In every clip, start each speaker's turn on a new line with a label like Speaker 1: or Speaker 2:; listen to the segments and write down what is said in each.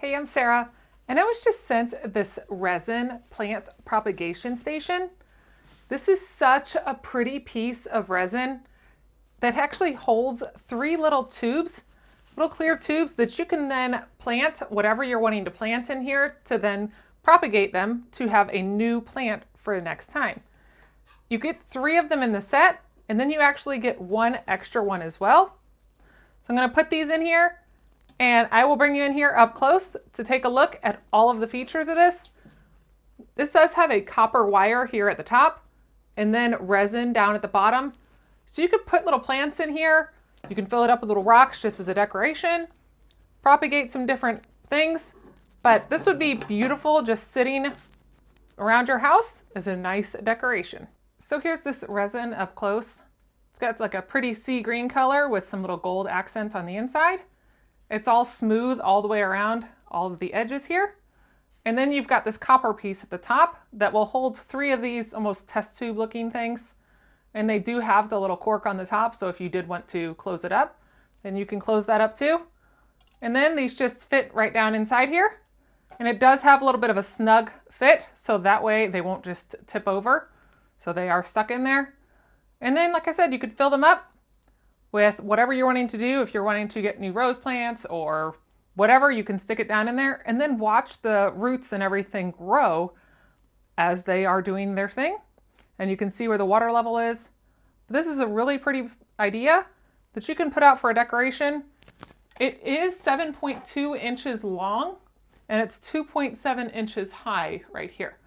Speaker 1: Hey, I'm Sarah, and I was just sent this resin plant propagation station. This is such a pretty piece of resin that actually holds 3 little tubes, little clear tubes that you can then plant whatever you're wanting to plant in here to then propagate them to have a new plant for the next time. You get 3 of them in the set, and then you actually get 1 extra one as well. So I'm going to put these in here, and I will bring you in here up close to take a look at all of the features of this. This does have a copper wire here at the top and then resin down at the bottom. So you could put little plants in here. You can fill it up with little rocks just as a decoration, propagate some different things, but this would be beautiful just sitting around your house as a nice decoration. So here's this resin up close. It's got like a pretty sea green color with some little gold accent on the inside. It's all smooth all the way around all of the edges here. And then you've got this copper piece at the top that will hold 3 of these almost test tube looking things. And they do have the little cork on the top, so if you did want to close it up, then you can close that up too. And then these just fit right down inside here. And it does have a little bit of a snug fit, so that way they won't just tip over. So they are stuck in there. And then, like I said, you could fill them up with whatever you're wanting to do. If you're wanting to get new rose plants or whatever, you can stick it down in there and then watch the roots and everything grow as they are doing their thing. And you can see where the water level is. This is a really pretty idea that you can put out for a decoration. It is 7.2 inches long and it's 2.7 inches high right here.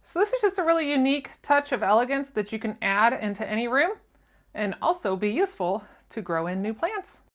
Speaker 1: So this is just a really unique touch of elegance that you can add into any room and also be useful to grow in new plants.